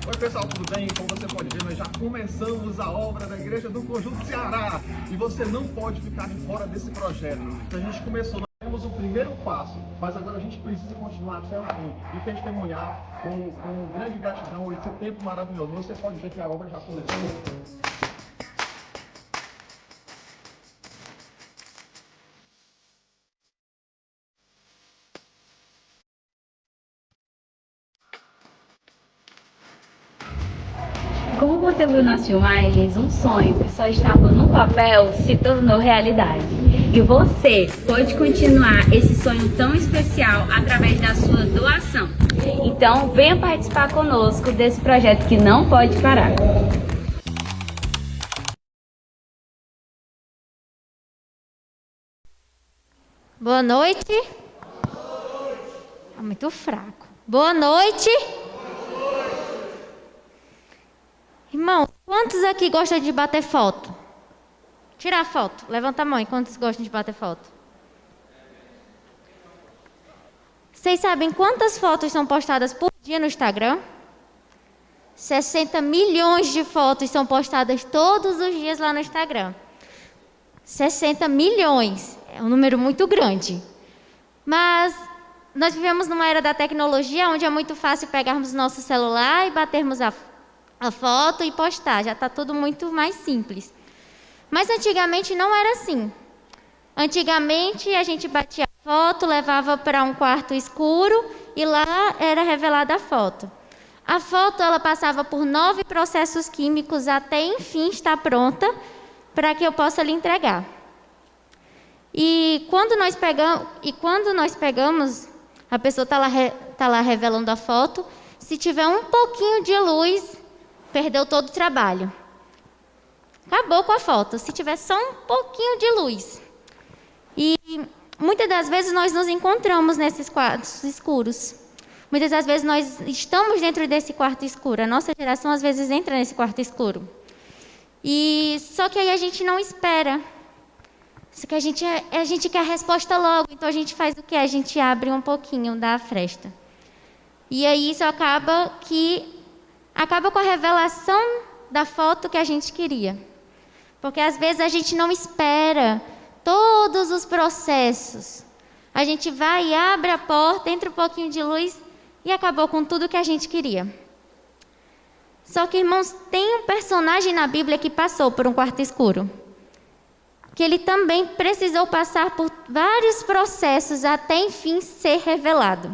Oi pessoal, tudo bem? Como você pode ver, nós já começamos a obra da Igreja do Conjunto Ceará e você não pode ficar de fora desse projeto. Então a gente começou, nós temos o primeiro passo, mas agora a gente precisa continuar até o fim e testemunhar com grande gratidão esse tempo maravilhoso. Você pode ver que a obra já começou. Como você viu nas filmagens, um sonho que só estava no papel se tornou realidade. E você pode continuar esse sonho tão especial através da sua doação. Então, venha participar conosco desse projeto que não pode parar. Boa noite. Muito fraco. Boa noite. Irmão, quantos aqui gostam de bater foto? Tirar foto. Levanta a mão. Quantos gostam de bater foto? Vocês sabem quantas fotos são postadas por dia no Instagram? 60 milhões de fotos são postadas todos os dias lá no Instagram. 60 milhões. É um número muito grande. Mas nós vivemos numa era da tecnologia onde é muito fácil pegarmos o nosso celular e batermos a foto e postar. Já está tudo muito mais simples. Mas antigamente não era assim. Antigamente a gente batia a foto, levava para um quarto escuro e lá era revelada a foto. A foto ela passava por 9 processos químicos até enfim estar pronta para que eu possa lhe entregar. E quando nós pegamos, a pessoa está lá revelando a foto, se tiver um pouquinho de luz, perdeu todo o trabalho. Acabou com a foto, se tiver só um pouquinho de luz. E muitas das vezes nós nos encontramos nesses quartos escuros. Muitas das vezes nós estamos dentro desse quarto escuro. A nossa geração às vezes entra nesse quarto escuro. E só que aí a gente não espera. Só que a gente quer a resposta logo. Então a gente faz o quê? A gente abre um pouquinho da fresta. E aí isso acaba com a revelação da foto que a gente queria. Porque às vezes a gente não espera todos os processos. A gente vai e abre a porta, entra um pouquinho de luz e acabou com tudo que a gente queria. Só que, irmãos, tem um personagem na Bíblia que passou por um quarto escuro. Que ele também precisou passar por vários processos até, enfim, ser revelado.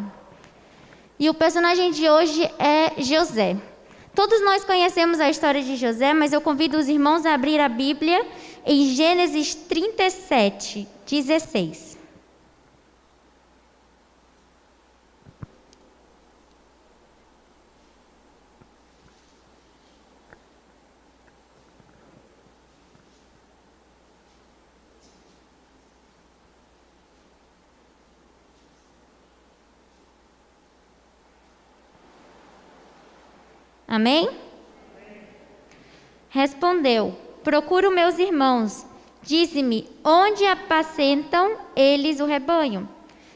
E o personagem de hoje é José. Todos nós conhecemos a história de José, mas eu convido os irmãos a abrir a Bíblia em Gênesis 37, 16. Amém? Respondeu: procuro meus irmãos. Dize-me, onde apacentam eles o rebanho?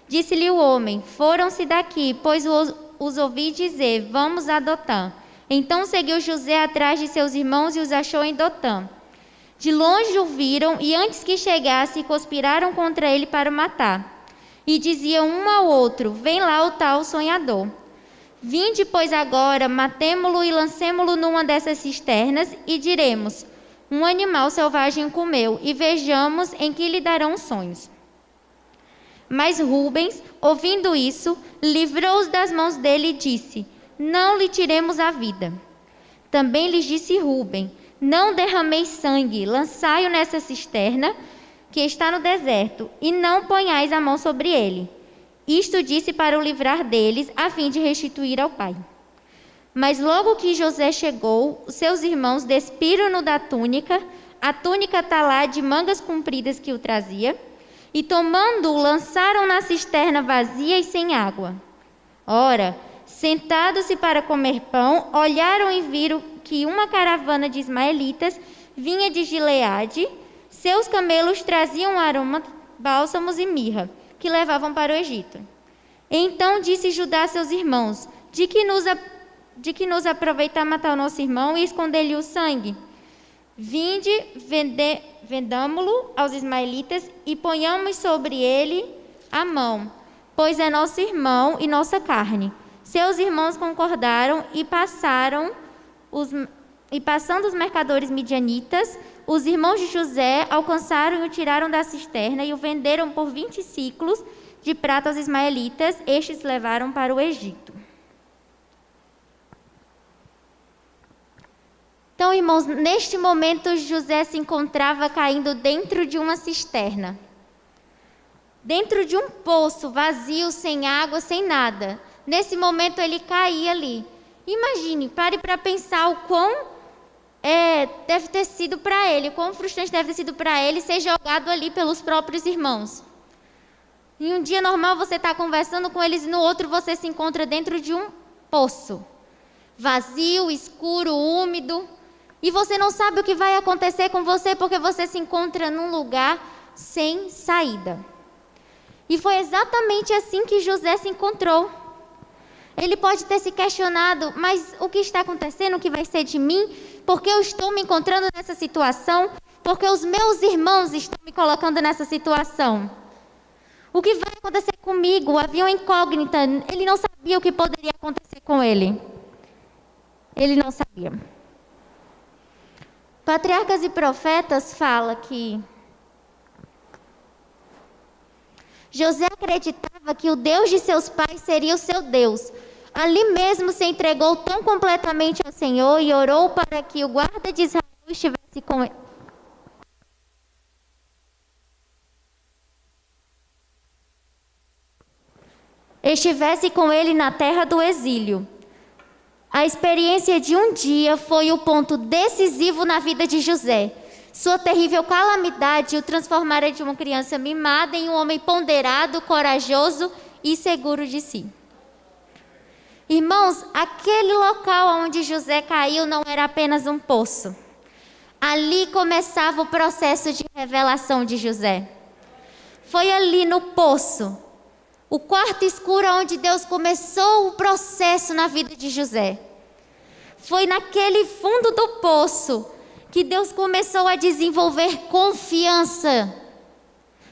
Disse-lhe o homem: foram-se daqui, pois os ouvi dizer, vamos a Dotã. Então seguiu José atrás de seus irmãos e os achou em Dotã. De longe o viram e antes que chegasse, conspiraram contra ele para o matar. E diziam um ao outro: vem lá o tal sonhador. Vinde, pois, agora, matemo-lo e lancemo-lo numa dessas cisternas, e diremos: um animal selvagem comeu, e vejamos em que lhe darão sonhos. Mas Rubens, ouvindo isso, livrou-os das mãos dele e disse: não lhe tiremos a vida. Também lhes disse Rubem: não derrameis sangue, lançai-o nessa cisterna, que está no deserto, e não ponhais a mão sobre ele. Isto disse para o livrar deles, a fim de restituir ao pai. Mas logo que José chegou, seus irmãos despiram-no da túnica, a túnica talá de mangas compridas que o trazia, e tomando-o, lançaram na cisterna vazia e sem água. Ora, sentados-se para comer pão, olharam e viram que uma caravana de ismaelitas vinha de Gileade. Seus camelos traziam aroma, bálsamos e mirra, que levavam para o Egito. Então disse Judá a seus irmãos: de que nos aproveitar matar o nosso irmão e esconder-lhe o sangue? Vinde, vendamo-lo aos ismaelitas e ponhamos sobre ele a mão, pois é nosso irmão e nossa carne. Seus irmãos concordaram e passando os mercadores midianitas, os irmãos de José alcançaram e o tiraram da cisterna e o venderam por 20 siclos de prata aos ismaelitas. Estes levaram para o Egito. Então, irmãos, neste momento José se encontrava caindo dentro de uma cisterna, dentro de um poço vazio, sem água, sem nada. Nesse momento ele caía ali. Imagine, pare para pensar o quão deve ter sido para ele, o quão frustrante deve ter sido para ele ser jogado ali pelos próprios irmãos. Em um dia normal você está conversando com eles e no outro você se encontra dentro de um poço, vazio, escuro, úmido, e você não sabe o que vai acontecer com você porque você se encontra num lugar sem saída. E foi exatamente assim que José se encontrou. Ele pode ter se questionado: mas o que está acontecendo? O que vai ser de mim? Por que eu estou me encontrando nessa situação? Porque os meus irmãos estão me colocando nessa situação. O que vai acontecer comigo? Havia uma incógnita. Ele não sabia o que poderia acontecer com ele. Ele não sabia. Patriarcas e Profetas fala que José acreditava que o Deus de seus pais seria o seu Deus. Ali mesmo se entregou tão completamente ao Senhor e orou para que o guarda de Israel estivesse com ele. Estivesse com ele na terra do exílio. A experiência de um dia foi o ponto decisivo na vida de José. Sua terrível calamidade o transformara de uma criança mimada em um homem ponderado, corajoso e seguro de si. Irmãos, aquele local onde José caiu não era apenas um poço. Ali começava o processo de revelação de José. Foi ali no poço, o quarto escuro, onde Deus começou o processo na vida de José. Foi naquele fundo do poço que Deus começou a desenvolver confiança.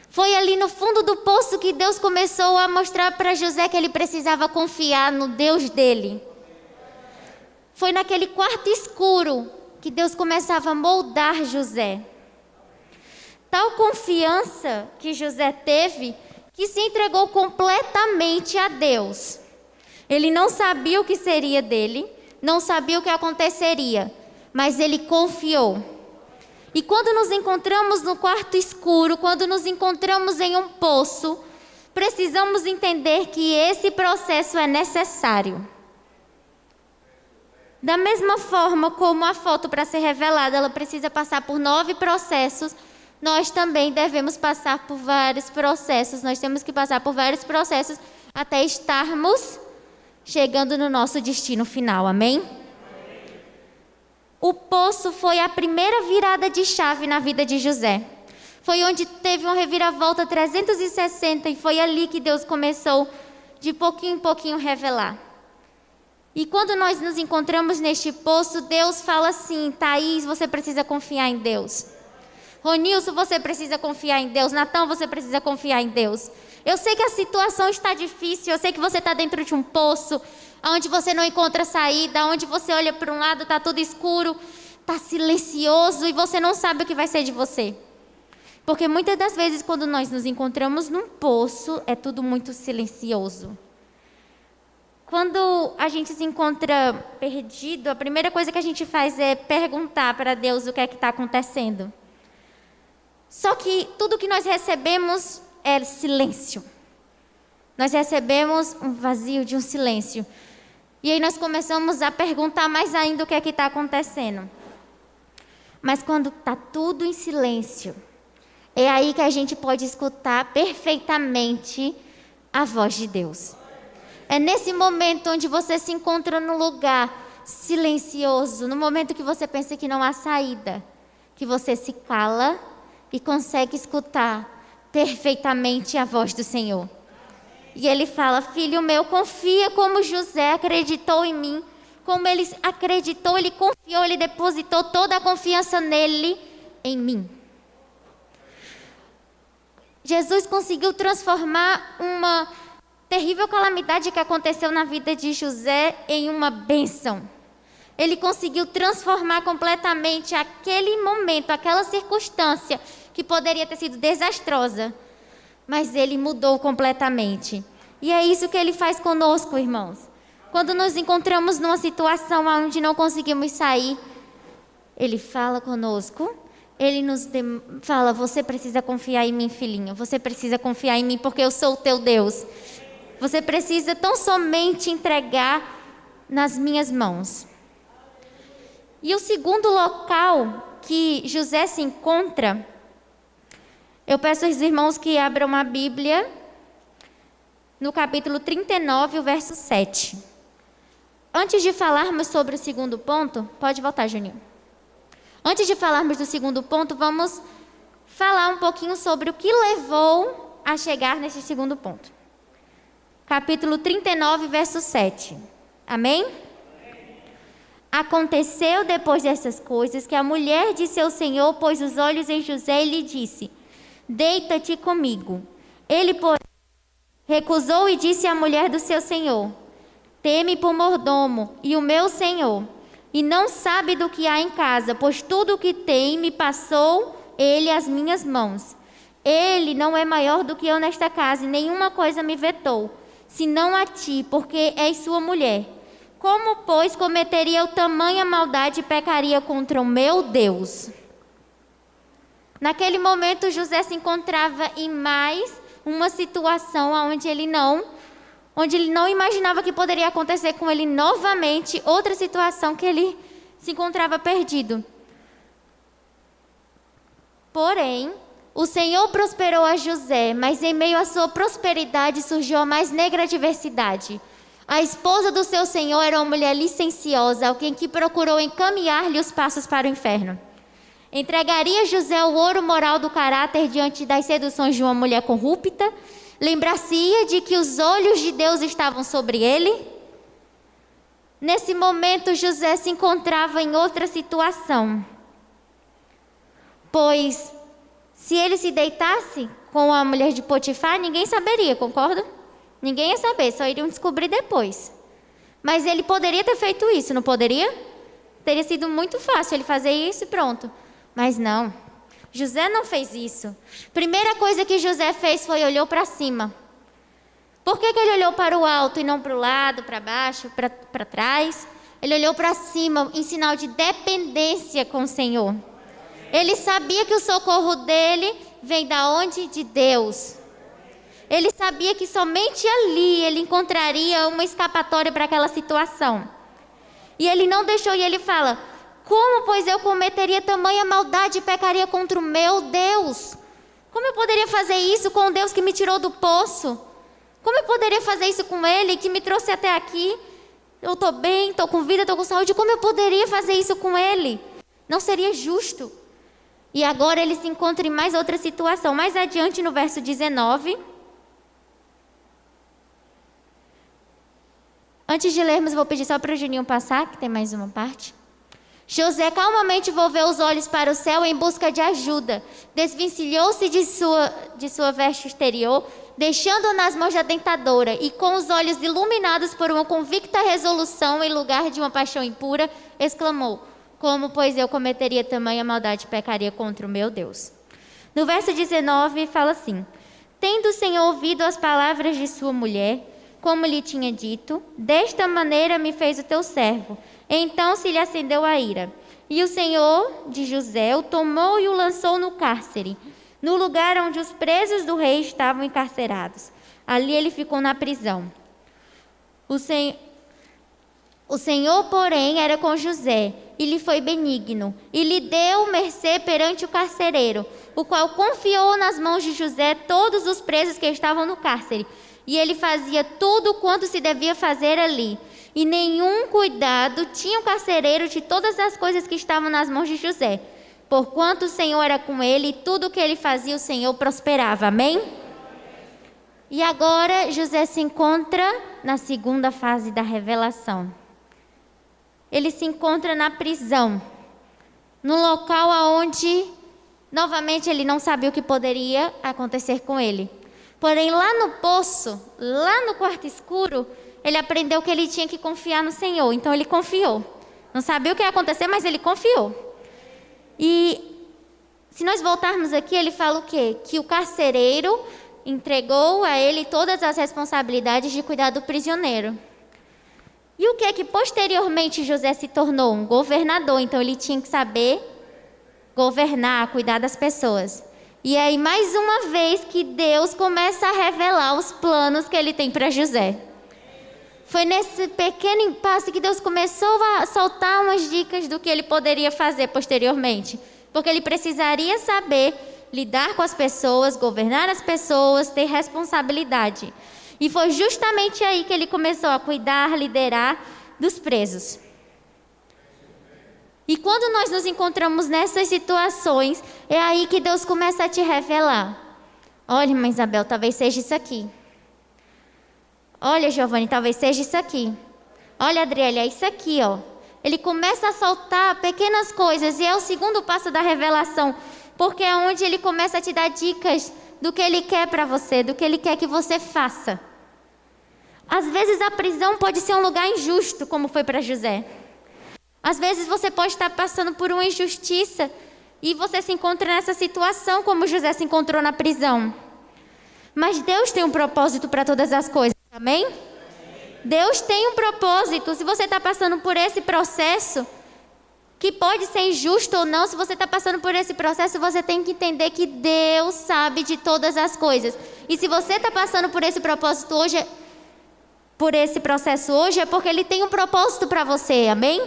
Foi ali no fundo do poço que Deus começou a mostrar para José que ele precisava confiar no Deus dele. Foi naquele quarto escuro que Deus começava a moldar José. Tal confiança que José teve, que se entregou completamente a Deus. Ele não sabia o que seria dele, não sabia o que aconteceria, mas ele confiou. E quando nos encontramos no quarto escuro, quando nos encontramos em um poço, precisamos entender que esse processo é necessário. Da mesma forma como a foto, para ser revelada, ela precisa passar por 9 processos, nós também devemos passar por vários processos. Nós temos que passar por vários processos até estarmos chegando no nosso destino final. Amém? O poço foi a primeira virada de chave na vida de José. Foi onde teve uma reviravolta 360 e foi ali que Deus começou de pouquinho em pouquinho revelar. E quando nós nos encontramos neste poço, Deus fala assim: Thaís, você precisa confiar em Deus. Ronilson, você precisa confiar em Deus. Natão, você precisa confiar em Deus. Eu sei que a situação está difícil, eu sei que você está dentro de um poço, onde você não encontra saída, onde você olha para um lado, está tudo escuro, está silencioso e você não sabe o que vai ser de você. Porque muitas das vezes quando nós nos encontramos num poço, é tudo muito silencioso. Quando a gente se encontra perdido, a primeira coisa que a gente faz é perguntar para Deus o que é que está acontecendo. Só que tudo que nós recebemos é silêncio. Nós recebemos um vazio de um silêncio. E aí nós começamos a perguntar mais ainda o que é que está acontecendo. Mas quando está tudo em silêncio, é aí que a gente pode escutar perfeitamente a voz de Deus. É nesse momento onde você se encontra no lugar silencioso, no momento que você pensa que não há saída, que você se cala e consegue escutar perfeitamente a voz do Senhor. E ele fala: filho meu, confia como José acreditou em mim. Como ele acreditou, ele confiou, ele depositou toda a confiança nele, em mim. Jesus conseguiu transformar uma terrível calamidade que aconteceu na vida de José em uma bênção. Ele conseguiu transformar completamente aquele momento, aquela circunstância que poderia ter sido desastrosa, mas ele mudou completamente. E é isso que ele faz conosco, irmãos. Quando nos encontramos numa situação onde não conseguimos sair, ele fala conosco, ele nos fala: você precisa confiar em mim, filhinho, você precisa confiar em mim porque eu sou o teu Deus. Você precisa tão somente entregar nas minhas mãos. E o segundo local que José se encontra, eu peço aos irmãos que abram a Bíblia no capítulo 39, o verso 7. Antes de falarmos sobre o segundo ponto, pode voltar, Juninho. Antes de falarmos do segundo ponto, vamos falar um pouquinho sobre o que levou a chegar nesse segundo ponto. Capítulo 39, verso 7. Amém? Aconteceu depois dessas coisas que a mulher de seu senhor pôs os olhos em José e lhe disse: deita-te comigo. Ele, porém, recusou e disse à mulher do seu senhor: teme por mordomo e o meu senhor, e não sabe do que há em casa, pois tudo o que tem me passou ele às minhas mãos. Ele não é maior do que eu nesta casa, e nenhuma coisa me vetou, senão a ti, porque és sua mulher. Como, pois, cometeria eu tamanha maldade e pecaria contra o meu Deus? Naquele momento, José se encontrava em mais uma situação onde ele não imaginava que poderia acontecer com ele novamente, outra situação que ele se encontrava perdido. Porém, o Senhor prosperou a José, mas em meio à sua prosperidade surgiu a mais negra adversidade. A esposa do seu senhor era uma mulher licenciosa, alguém que procurou encaminhar-lhe os passos para o inferno. Entregaria José o ouro moral do caráter diante das seduções de uma mulher corrupta? Lembrar-se-ia de que os olhos de Deus estavam sobre ele? Nesse momento, José se encontrava em outra situação. Pois, se ele se deitasse com a mulher de Potifar, ninguém saberia, concorda? Ninguém ia saber, só iriam descobrir depois. Mas ele poderia ter feito isso, não poderia? Teria sido muito fácil ele fazer isso e pronto. Mas não, José não fez isso. Primeira coisa que José fez foi olhou para cima. Por que ele olhou para o alto e não para o lado, para baixo, para trás? Ele olhou para cima em sinal de dependência com o Senhor. Ele sabia que o socorro dele vem da onde? De Deus. Ele sabia que somente ali ele encontraria uma escapatória para aquela situação. E ele não deixou, e ele fala: como, pois, eu cometeria tamanha maldade e pecaria contra o meu Deus? Como eu poderia fazer isso com o Deus que me tirou do poço? Como eu poderia fazer isso com Ele que me trouxe até aqui? Eu estou bem, estou com vida, estou com saúde. Como eu poderia fazer isso com Ele? Não seria justo. E agora ele se encontra em mais outra situação. Mais adiante no verso 19. Antes de lermos, vou pedir só para o Juninho passar, que tem mais uma parte. José calmamente volveu os olhos para o céu em busca de ajuda. Desvencilhou-se de sua veste exterior, deixando-a nas mãos da tentadora, e com os olhos iluminados por uma convicta resolução em lugar de uma paixão impura, exclamou: como, pois, eu cometeria tamanha maldade e pecaria contra o meu Deus? No verso 19 fala assim: tendo o Senhor ouvido as palavras de sua mulher, como lhe tinha dito, desta maneira me fez o teu servo. Então se lhe acendeu a ira. E o Senhor de José o tomou e o lançou no cárcere, no lugar onde os presos do rei estavam encarcerados. Ali ele ficou na prisão. O Senhor, porém, era com José, e lhe foi benigno, e lhe deu mercê perante o carcereiro, o qual confiou nas mãos de José todos os presos que estavam no cárcere. E ele fazia tudo quanto se devia fazer ali. E nenhum cuidado tinha o carcereiro de todas as coisas que estavam nas mãos de José. Porquanto o Senhor era com ele, e tudo o que ele fazia, o Senhor prosperava. Amém? E agora José se encontra na segunda fase da revelação. Ele se encontra na prisão, no local onde, novamente, ele não sabia o que poderia acontecer com ele. Porém, lá no poço, lá no quarto escuro, ele aprendeu que ele tinha que confiar no Senhor. Então ele confiou. Não sabia o que ia acontecer, mas ele confiou. E se nós voltarmos aqui, ele fala o quê? Que o carcereiro entregou a ele todas as responsabilidades de cuidar do prisioneiro. E o que é que posteriormente José se tornou? Um governador. Então ele tinha que saber governar, cuidar das pessoas. E aí mais uma vez que Deus começa a revelar os planos que ele tem para José. Foi nesse pequeno impasse que Deus começou a soltar umas dicas do que ele poderia fazer posteriormente. Porque ele precisaria saber lidar com as pessoas, governar as pessoas, ter responsabilidade. E foi justamente aí que ele começou a cuidar, liderar dos presos. E quando nós nos encontramos nessas situações, é aí que Deus começa a te revelar. Olha, irmã Isabel, talvez seja isso aqui. Olha, Giovanni, talvez seja isso aqui. Olha, Adriele, é isso aqui, ó. Ele começa a soltar pequenas coisas e é o segundo passo da revelação, porque é onde ele começa a te dar dicas do que ele quer para você, do que ele quer que você faça. Às vezes a prisão pode ser um lugar injusto, como foi para José. Às vezes você pode estar passando por uma injustiça e você se encontra nessa situação, como José se encontrou na prisão. Mas Deus tem um propósito para todas as coisas, amém? Deus tem um propósito. Se você está passando por esse processo, que pode ser injusto ou não, se você está passando por esse processo, você tem que entender que Deus sabe de todas as coisas. E se você está passando por esse propósito hoje, por esse processo hoje, é porque Ele tem um propósito para você, amém?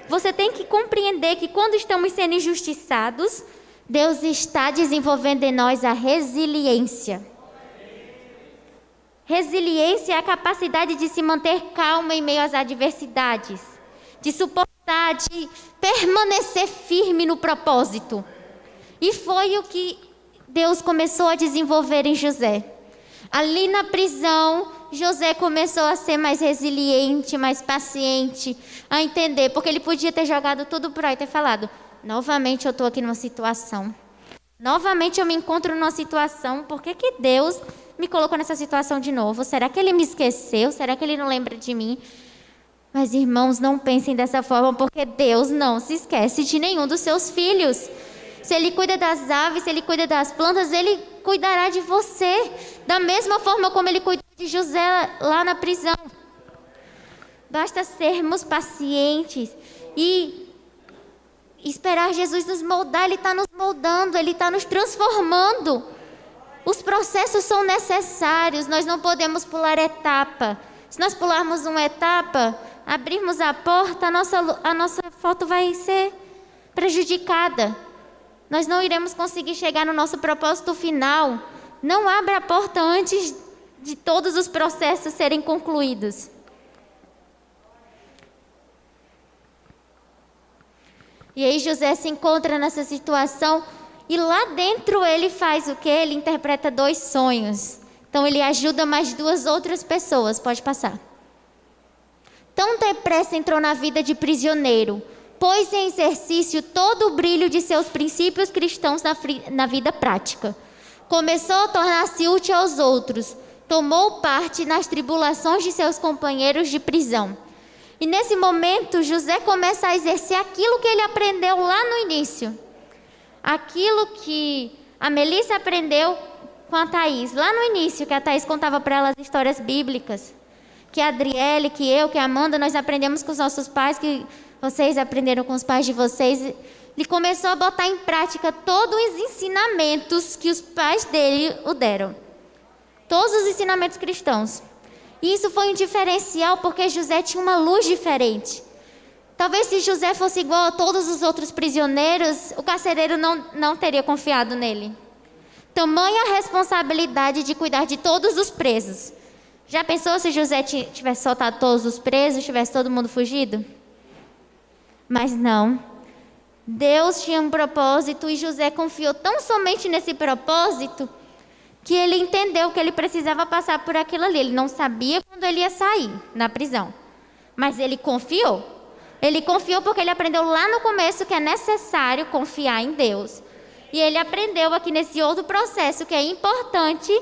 Você tem que compreender que quando estamos sendo injustiçados, Deus está desenvolvendo em nós a resiliência. Resiliência é a capacidade de se manter calma em meio às adversidades, de suportar, de permanecer firme no propósito. E foi o que Deus começou a desenvolver em José. Ali na prisão, José começou a ser mais resiliente, mais paciente, a entender, porque ele podia ter jogado tudo por aí e ter falado: novamente eu estou aqui numa situação, novamente eu me encontro numa situação, por que Deus me colocou nessa situação de novo? Será que Ele me esqueceu? Será que Ele não lembra de mim? Mas irmãos, não pensem dessa forma, porque Deus não se esquece de nenhum dos seus filhos. Se Ele cuida das aves, se Ele cuida das plantas, Ele cuidará de você, da mesma forma como Ele cuidou de José lá na prisão. Basta sermos pacientes e esperar Jesus nos moldar. Ele está nos moldando, Ele está nos transformando. Os processos são necessários, nós não podemos pular etapa. Se nós pularmos uma etapa, abrirmos a porta, a nossa foto vai ser prejudicada. Nós não iremos conseguir chegar no nosso propósito final. Não abra a porta antes de todos os processos serem concluídos. E aí José se encontra nessa situação e lá dentro ele faz o quê? Ele interpreta 2 sonhos. Então ele ajuda mais 2 outras pessoas. Pode passar. Tão depressa entrou na vida de prisioneiro, pôs em exercício todo o brilho de seus princípios cristãos na vida prática. Começou a tornar-se útil aos outros, tomou parte nas tribulações de seus companheiros de prisão. E nesse momento, José começa a exercer aquilo que ele aprendeu lá no início. Aquilo que a Melissa aprendeu com a Thaís, lá no início, que a Thaís contava para ela as histórias bíblicas. Que a Adriele, que eu, que a Amanda, nós aprendemos com os nossos pais, que vocês aprenderam com os pais de vocês. Ele começou a botar em prática todos os ensinamentos que os pais dele o deram. Todos os ensinamentos cristãos. E isso foi um diferencial porque José tinha uma luz diferente. Talvez se José fosse igual a todos os outros prisioneiros, o carcereiro não teria confiado nele. Tamanha responsabilidade de cuidar de todos os presos. Já pensou se José tivesse soltado todos os presos, tivesse todo mundo fugido? Mas não. Deus tinha um propósito e José confiou tão somente nesse propósito que ele entendeu que ele precisava passar por aquilo ali. Ele não sabia quando ele ia sair na prisão, mas ele confiou. Ele confiou porque ele aprendeu lá no começo que é necessário confiar em Deus. E ele aprendeu aqui nesse outro processo que é importante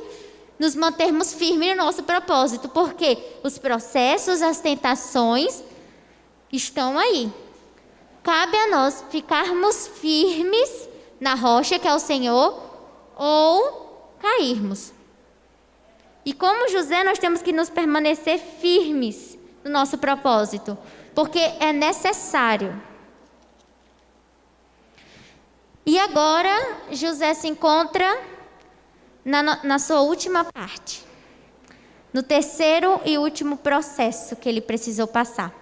nos mantermos firmes no nosso propósito, porque os processos, as tentações estão aí. Cabe a nós ficarmos firmes na rocha que é o Senhor ou cairmos. E como José, nós temos que nos permanecer firmes no nosso propósito, porque é necessário. E agora, José se encontra na sua última parte, no terceiro e último processo que ele precisou passar.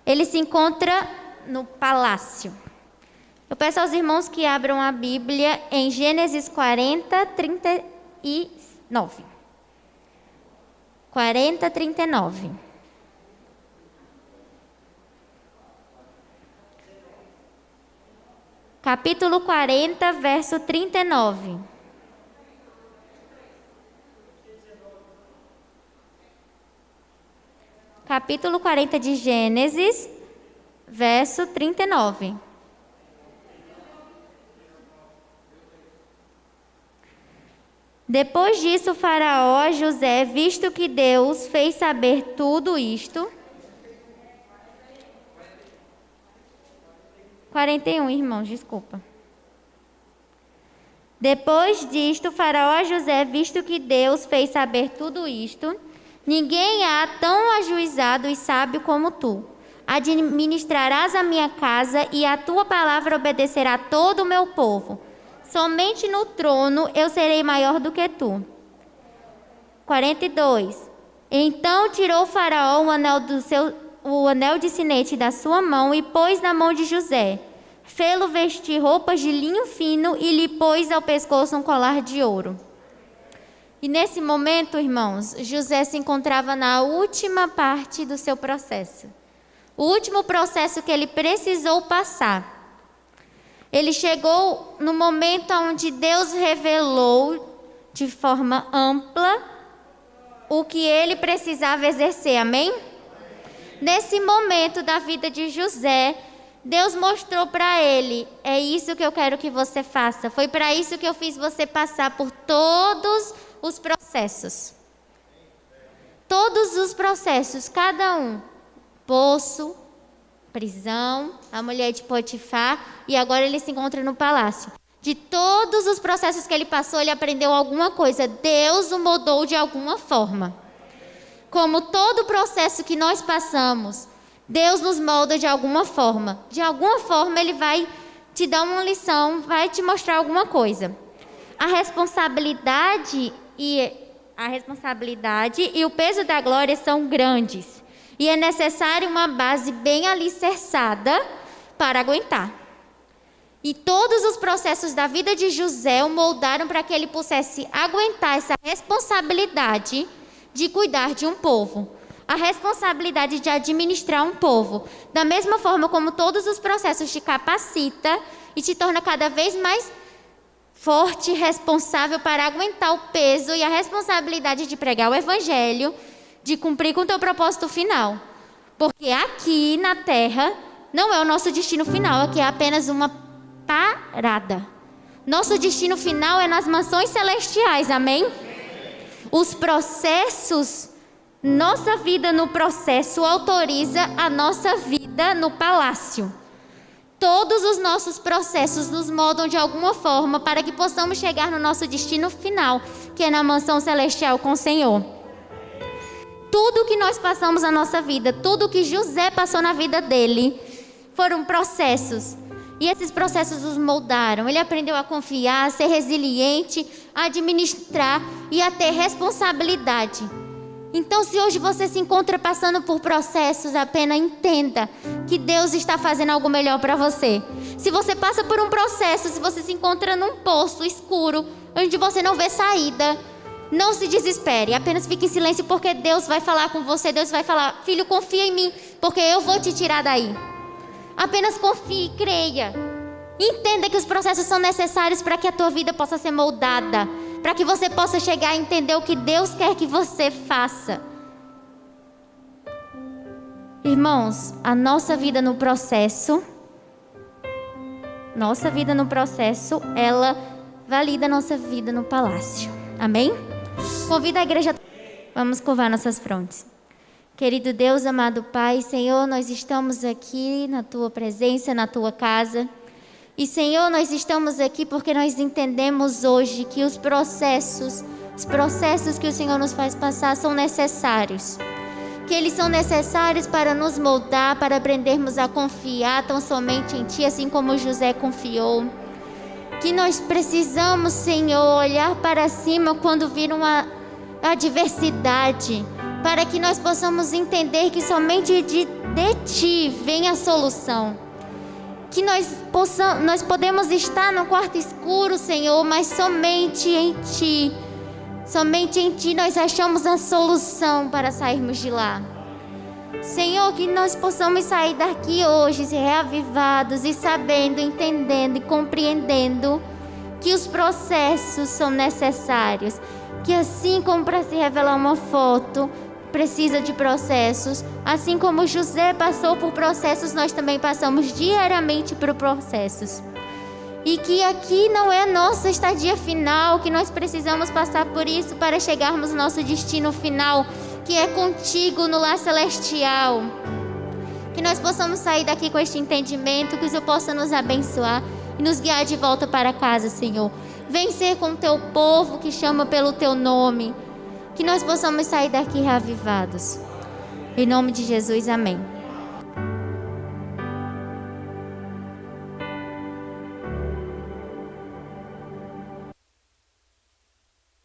Ele se encontra no palácio. Eu peço aos irmãos que abram a Bíblia em Gênesis 40, 39. 40, 39. Capítulo 40, verso 39. Capítulo 40 de Gênesis, verso 39. Depois disso, Faraó a José, visto que Deus fez saber tudo isto. 41, irmãos, desculpa. Depois disto, Faraó a José, visto que Deus fez saber tudo isto, ninguém há tão ajuizado e sábio como tu. Administrarás a minha casa e a tua palavra obedecerá a todo o meu povo. Somente no trono eu serei maior do que tu. 42. Então tirou Faraó o anel de sinete da sua mão e pôs na mão de José. Fê-lo vestir roupas de linho fino e lhe pôs ao pescoço um colar de ouro. E nesse momento, irmãos, José se encontrava na última parte do seu processo. O último processo que ele precisou passar. Ele chegou no momento onde Deus revelou de forma ampla o que ele precisava exercer, amém? Nesse momento da vida de José, Deus mostrou para ele, é isso que eu quero que você faça. Foi para isso que eu fiz você passar por todos os processos. Todos os processos, cada um. Poço, prisão, a mulher de Potifar, e agora ele se encontra no palácio. De todos os processos que ele passou, ele aprendeu alguma coisa. Deus o moldou de alguma forma. Como todo processo que nós passamos, Deus nos molda de alguma forma. De alguma forma ele vai te dar uma lição, vai te mostrar alguma coisa. A responsabilidade e o peso da glória são grandes. E é necessário uma base bem alicerçada para aguentar. E todos os processos da vida de José o moldaram para que ele pudesse aguentar essa responsabilidade de cuidar de um povo. A responsabilidade de administrar um povo. Da mesma forma como todos os processos te capacita e te torna cada vez mais forte e responsável para aguentar o peso e a responsabilidade de pregar o evangelho, de cumprir com o teu propósito final. Porque aqui na terra não é o nosso destino final, aqui é apenas uma parada. Nosso destino final é nas mansões celestiais, amém? Os processos, nossa vida no processo autoriza a nossa vida no palácio. Todos os nossos processos nos moldam de alguma forma para que possamos chegar no nosso destino final, que é na mansão celestial com o Senhor. Tudo que nós passamos na nossa vida, tudo que José passou na vida dele, foram processos. E esses processos os moldaram. Ele aprendeu a confiar, a ser resiliente, a administrar e a ter responsabilidade. Então, se hoje você se encontra passando por processos, apenas entenda que Deus está fazendo algo melhor para você. Se você passa por um processo, se você se encontra num poço escuro, onde você não vê saída, não se desespere, apenas fique em silêncio, porque Deus vai falar com você. Deus vai falar: filho, confia em mim, porque eu vou te tirar daí. Apenas confie e creia. Entenda que os processos são necessários para que a tua vida possa ser moldada. para que você possa chegar a entender o que Deus quer que você faça. Irmãos, a nossa vida no processo, ela valida a nossa vida no palácio. Amém? Convido a igreja, vamos curvar nossas frontes. Querido Deus, amado Pai, Senhor, nós estamos aqui na Tua presença, na Tua casa. E Senhor, nós estamos aqui porque nós entendemos hoje que os processos que o Senhor nos faz passar são necessários. Que eles são necessários para nos moldar, para aprendermos a confiar tão somente em Ti, assim como José confiou. Que nós precisamos, Senhor, olhar para cima quando vir uma adversidade, para que nós possamos entender que somente de Ti vem a solução. Que nós podemos estar no quarto escuro, Senhor, mas somente em Ti nós achamos a solução para sairmos de lá. Senhor, que nós possamos sair daqui hoje reavivados e sabendo, entendendo e compreendendo que os processos são necessários. Que assim como para se revelar uma foto precisa de processos, assim como José passou por processos, nós também passamos diariamente por processos. E que aqui não é a nossa estadia final, que nós precisamos passar por isso para chegarmos ao nosso destino final, que é contigo no lar celestial. Que nós possamos sair daqui com este entendimento, que o Senhor possa nos abençoar e nos guiar de volta para casa, Senhor. Vem ser com o Teu povo que chama pelo Teu nome. Que nós possamos sair daqui reavivados. Em nome de Jesus, amém.